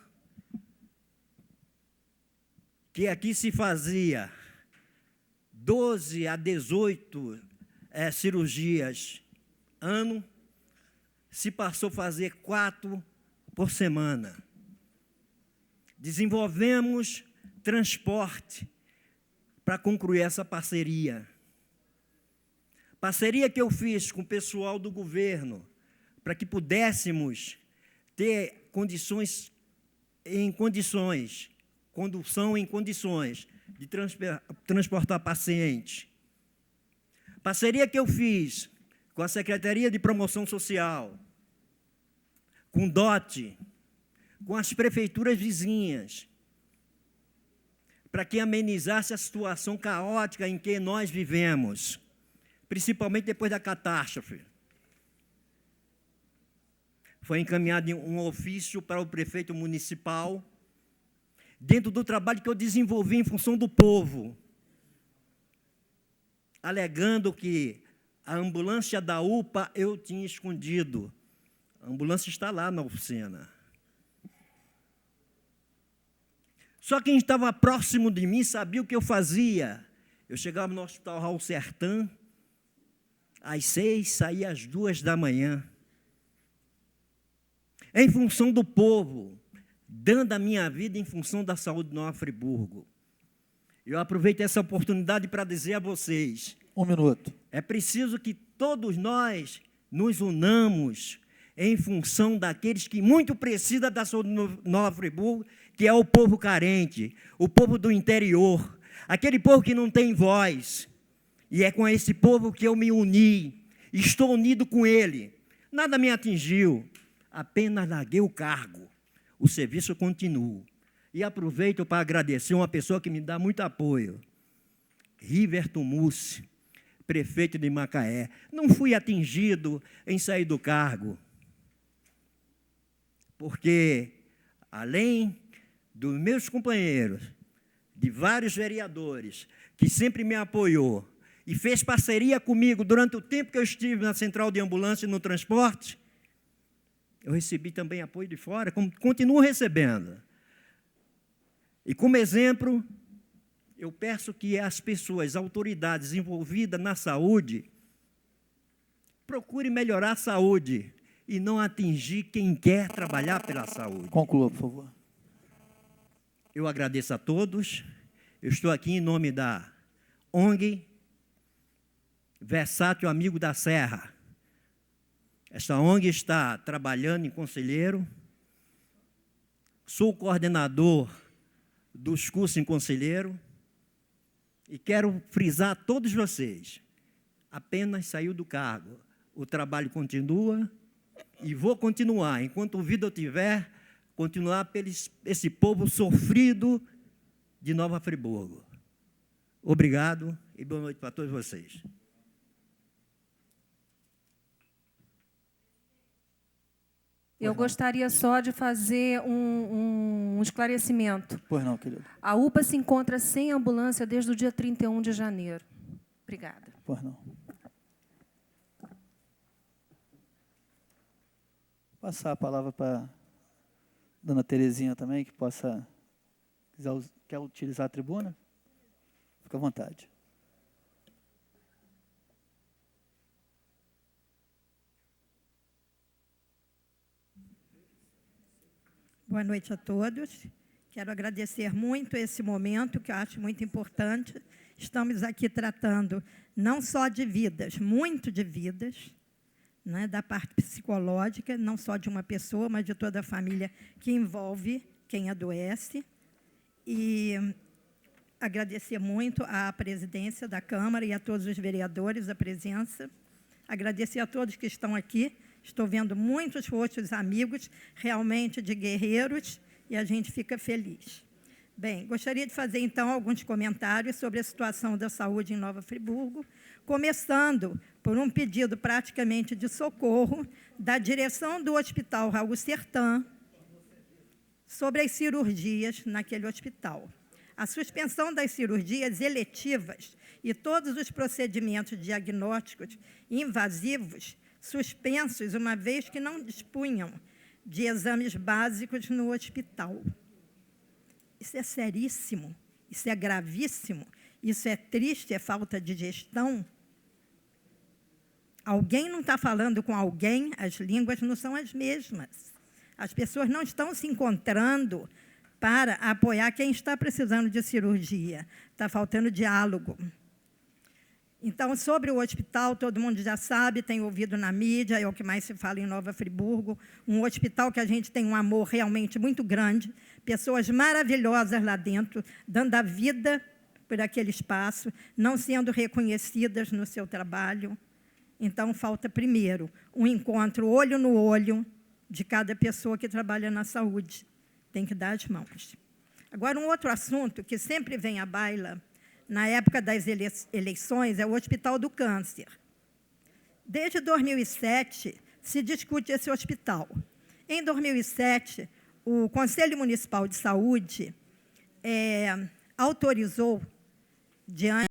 que aqui se fazia 12 a 18 cirurgias ano, se passou a fazer 4 por semana. Desenvolvemos transporte para concluir essa parceria. Parceria que eu fiz com o pessoal do governo, para que pudéssemos ter condução em condições de transportar pacientes. Parceria que eu fiz com a Secretaria de Promoção Social, com o DOT, com as prefeituras vizinhas, para que amenizasse a situação caótica em que nós vivemos, principalmente depois da catástrofe. Foi encaminhado um ofício para o prefeito municipal, dentro do trabalho que eu desenvolvi em função do povo, alegando que a ambulância da UPA eu tinha escondido. A ambulância está lá na oficina. Só quem estava próximo de mim sabia o que eu fazia. Eu chegava no Hospital Raul Sertã, às 6, saía às 2 da manhã. Em função do povo, dando a minha vida em função da saúde de Nova Friburgo. Eu aproveito essa oportunidade para dizer a vocês, 1 minuto. É preciso que todos nós nos unamos em função daqueles que muito precisam da saúde de Nova Friburgo, que é o povo carente, o povo do interior, aquele povo que não tem voz. E é com esse povo que eu me uni, estou unido com ele. Nada me atingiu, apenas larguei o cargo. O serviço continua. E aproveito para agradecer uma pessoa que me dá muito apoio, Riverton Mussi, prefeito de Macaé. Não fui atingido em sair do cargo, porque, além dos meus companheiros, de vários vereadores, que sempre me apoiou e fez parceria comigo durante o tempo que eu estive na central de ambulância e no transporte, eu recebi também apoio de fora, continuo recebendo. E, como exemplo, eu peço que as pessoas, autoridades envolvidas na saúde, procurem melhorar a saúde e não atingir quem quer trabalhar pela saúde. Conclua, por favor. Eu agradeço a todos. Eu estou aqui em nome da ONG Versátil Amigo da Serra. Esta ONG está trabalhando em Conselheiro. Sou coordenador dos cursos em Conselheiro. E quero frisar a todos vocês, apenas saiu do cargo. O trabalho continua e vou continuar, enquanto vida eu tiver, continuar pelo esse povo sofrido de Nova Friburgo. Obrigado e boa noite para todos vocês. Eu gostaria só de fazer um esclarecimento. Pois não, querido. A UPA se encontra sem ambulância desde o dia 31 de janeiro. Obrigada. Pois não. Passar a palavra para a dona Terezinha também, que possa... Quer utilizar a tribuna? Fica à vontade. Boa noite a todos. Quero agradecer muito esse momento, que eu acho muito importante. Estamos aqui tratando não só de vidas, muito de vidas, né, da parte psicológica, não só de uma pessoa, mas de toda a família que envolve quem adoece. E agradecer muito à presidência da Câmara e a todos os vereadores a presença. Agradecer a todos que estão aqui. Estou vendo muitos rostos amigos, realmente de guerreiros, e a gente fica feliz. Bem, gostaria de fazer, então, alguns comentários sobre a situação da saúde em Nova Friburgo, começando por um pedido praticamente de socorro da direção do Hospital Raul Sertã sobre as cirurgias naquele hospital. A suspensão das cirurgias eletivas e todos os procedimentos diagnósticos invasivos suspensos, uma vez que não dispunham de exames básicos no hospital. Isso é seríssimo, isso é gravíssimo, isso é triste, é falta de gestão. Alguém não está falando com alguém, as línguas não são as mesmas. As pessoas não estão se encontrando para apoiar quem está precisando de cirurgia. Está faltando diálogo. Então, sobre o hospital, todo mundo já sabe, tem ouvido na mídia, é o que mais se fala em Nova Friburgo, um hospital que a gente tem um amor realmente muito grande, pessoas maravilhosas lá dentro, dando a vida por aquele espaço, não sendo reconhecidas no seu trabalho. Então, falta, primeiro, um encontro olho no olho de cada pessoa que trabalha na saúde. Tem que dar as mãos. Agora, um outro assunto que sempre vem à baila, na época das eleições, é o Hospital do Câncer. Desde 2007, se discute esse hospital. Em 2007, o Conselho Municipal de Saúde autorizou, diante